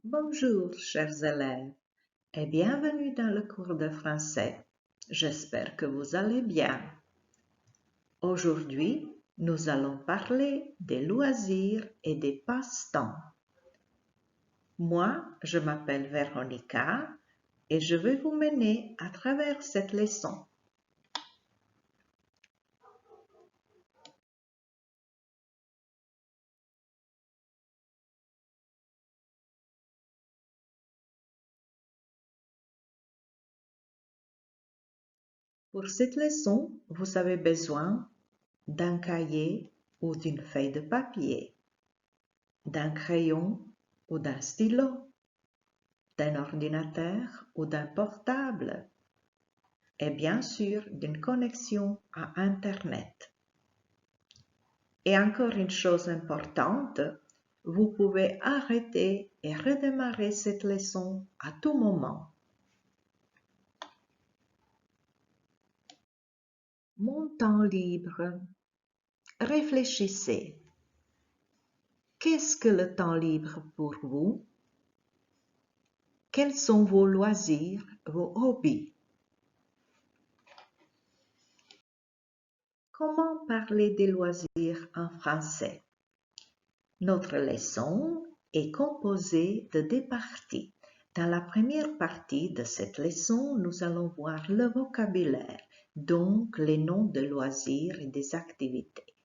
Bonjour, chers élèves, et bienvenue dans le cours de français. J'espère que vous allez bien. Aujourd'hui, nous allons parler des loisirs et des passe-temps. Moi, je m'appelle Véronica et je vais vous mener à travers cette leçon. Pour cette leçon, vous avez besoin d'un cahier ou d'une feuille de papier, d'un crayon ou d'un stylo, d'un ordinateur ou d'un portable, et bien sûr d'une connexion à Internet. Et encore une chose importante, vous pouvez arrêter et redémarrer cette leçon à tout moment. Mon temps libre. Réfléchissez. Qu'est-ce que le temps libre pour vous? Quels sont vos loisirs, vos hobbies? Comment parler des loisirs en français? Notre leçon est composée de deux parties. Dans la première partie de cette leçon, nous allons voir le vocabulaire, donc les noms de loisirs et des activités.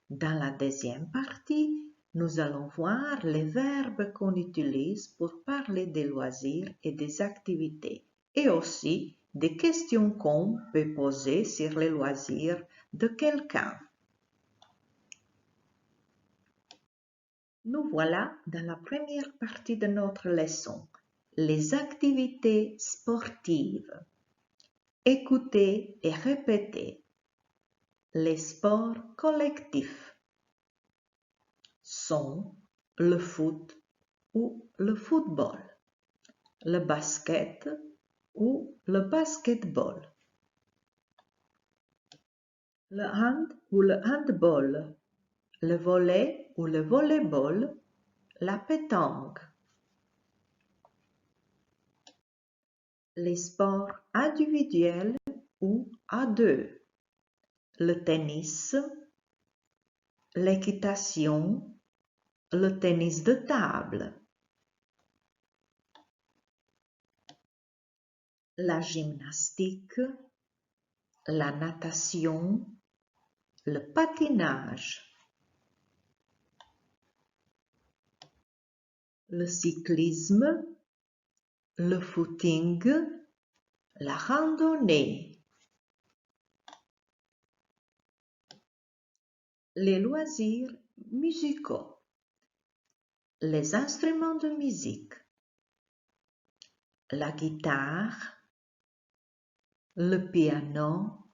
Dans la deuxième partie, nous allons voir les verbes qu'on utilise pour parler des loisirs et des activités, et aussi des questions qu'on peut poser sur les loisirs de quelqu'un. Nous voilà dans la première partie de notre leçon, les activités sportives. Écoutez et répétez. Les sports collectifs sont le foot ou le football, le basket ou le basketball, le hand ou le handball, le volley ou le volleyball, la pétanque. Les sports individuels ou à deux, le tennis, l'équitation, le tennis de table, la gymnastique, la natation, le patinage, le cyclisme, le footing, la randonnée. Les loisirs musicaux, les instruments de musique, la guitare, le piano,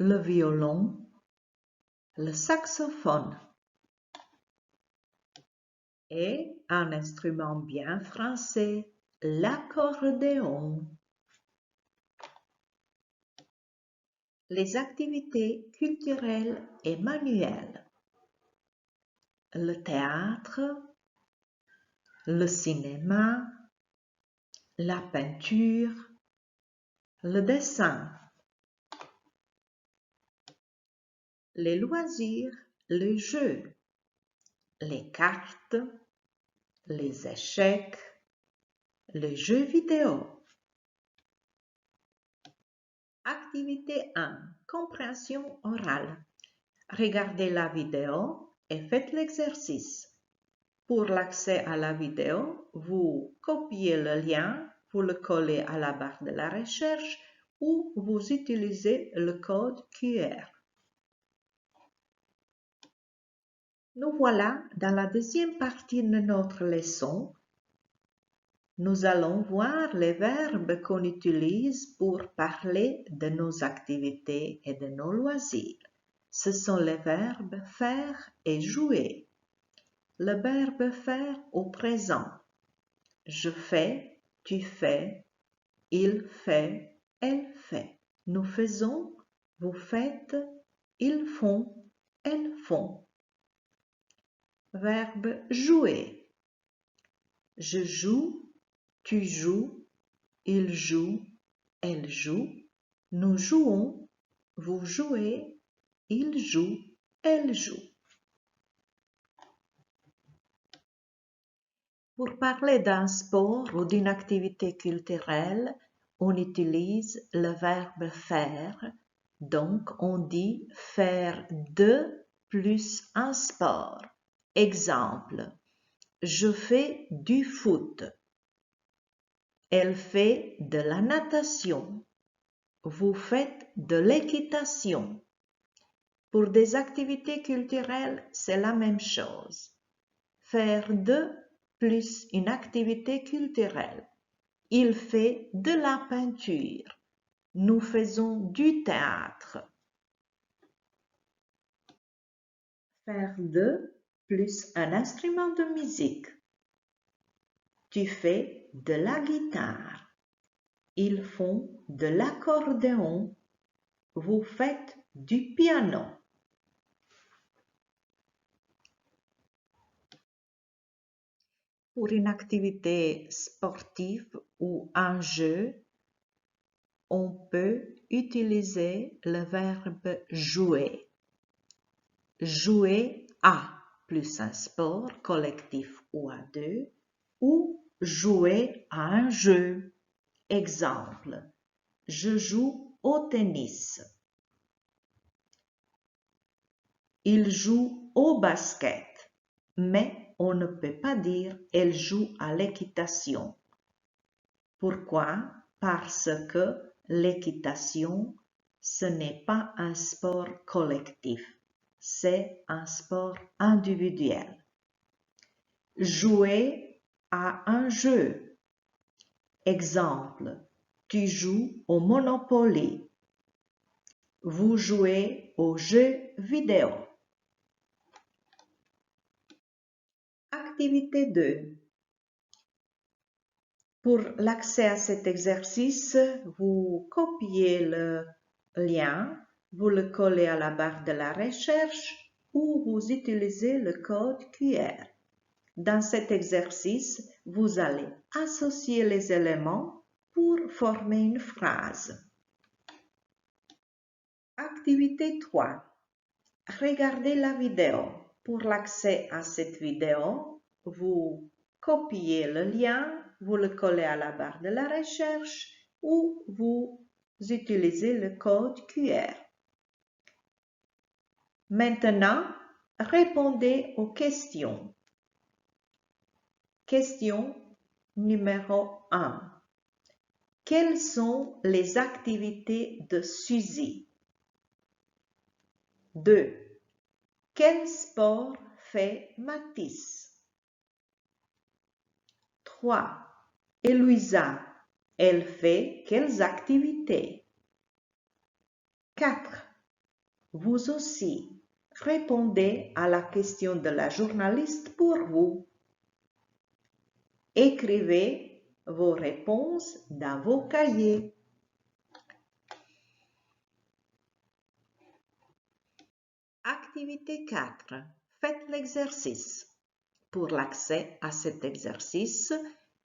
le violon, le saxophone. Et un instrument bien français, l'accordéon. Les activités culturelles et manuelles, le théâtre, le cinéma, la peinture, le dessin. Les loisirs, le jeu, les cartes, les échecs, les jeux vidéo. Activité 1. Compréhension orale. Regardez la vidéo et faites l'exercice. Pour l'accès à la vidéo, vous copiez le lien, vous le collez à la barre de la recherche ou vous utilisez le code QR. Nous voilà dans la deuxième partie de notre leçon. Nous allons voir les verbes qu'on utilise pour parler de nos activités et de nos loisirs. Ce sont les verbes faire et jouer. Le verbe faire au présent. Je fais, tu fais, il fait, elle fait. Nous faisons, vous faites, ils font, elles font. Verbe jouer. Je joue, tu joues, il joue, elle joue, nous jouons, vous jouez, il joue, elle joue. Pour parler d'un sport ou d'une activité culturelle, on utilise le verbe faire. Donc, on dit faire de plus un sport. Exemple, je fais du foot. Elle fait de la natation. Vous faites de l'équitation. Pour des activités culturelles, c'est la même chose. Faire de plus une activité culturelle. Il fait de la peinture. Nous faisons du théâtre. Faire de plus un instrument de musique. Tu fais de la guitare. Ils font de l'accordéon. Vous faites du piano. Pour une activité sportive ou un jeu, on peut utiliser le verbe jouer. Jouer à plus un sport collectif ou à deux, ou jouer à un jeu. Exemple, je joue au tennis. Il joue au basket, mais on ne peut pas dire elle joue à l'équitation. Pourquoi? Parce que l'équitation, ce n'est pas un sport collectif, c'est un sport individuel. Jouer à un jeu. Exemple, tu joues au Monopoly. Vous jouez aux jeux vidéo. Activité 2. Pour l'accès à cet exercice, vous copiez le lien, vous le collez à la barre de la recherche ou vous utilisez le code QR. Dans cet exercice, vous allez associer les éléments pour former une phrase. Activité 3. Regardez la vidéo. Pour l'accès à cette vidéo, vous copiez le lien, vous le collez à la barre de la recherche ou vous utilisez le code QR. Maintenant, répondez aux questions. Question numéro 1. Quelles sont les activités de Suzy? 2. Quel sport fait Mathis? 3. Et Louisa, elle fait quelles activités? 4. Vous aussi, répondez à la question de la journaliste pour vous. Écrivez vos réponses dans vos cahiers. Activité 4. Faites l'exercice. Pour l'accès à cet exercice,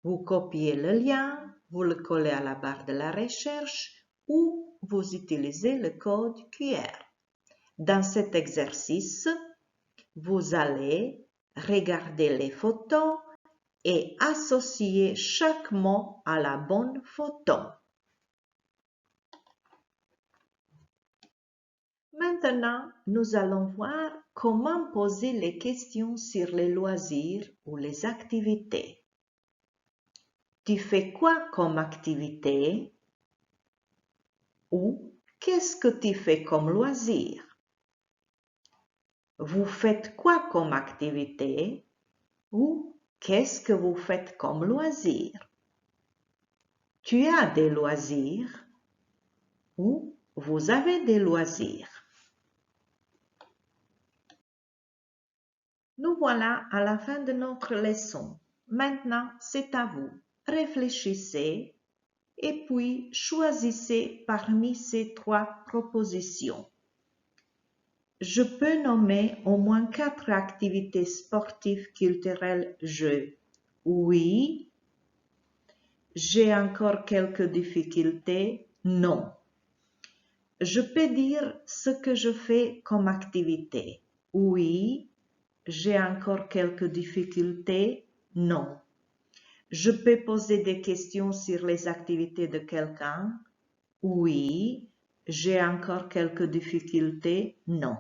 vous copiez le lien, vous le collez à la barre de la recherche ou vous utilisez le code QR. Dans cet exercice, vous allez regarder les photos et associer chaque mot à la bonne photo. Maintenant, nous allons voir comment poser les questions sur les loisirs ou les activités. Tu fais quoi comme activité? Ou qu'est-ce que tu fais comme loisir? Vous faites quoi comme activité? Ou qu'est-ce que vous faites comme loisir? Tu as des loisirs? Ou vous avez des loisirs? Nous voilà à la fin de notre leçon. Maintenant, c'est à vous. Réfléchissez et puis choisissez parmi ces 3 propositions. Je peux nommer au moins 4 activités sportives, culturelles, jeux Oui. J'ai encore quelques difficultés. Non. Je peux dire ce que je fais comme activité. Oui. J'ai encore quelques difficultés. Non. Je peux poser des questions sur les activités de quelqu'un. Oui. J'ai encore quelques difficultés. Non.